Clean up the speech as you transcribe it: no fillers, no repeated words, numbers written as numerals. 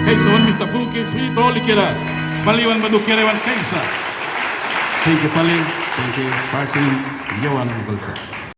Kaisa mitapulkis itoli kira Baliwan Badukirawan Kaisa. Thank you, Paling. Thank you, Parson Joan Balsa.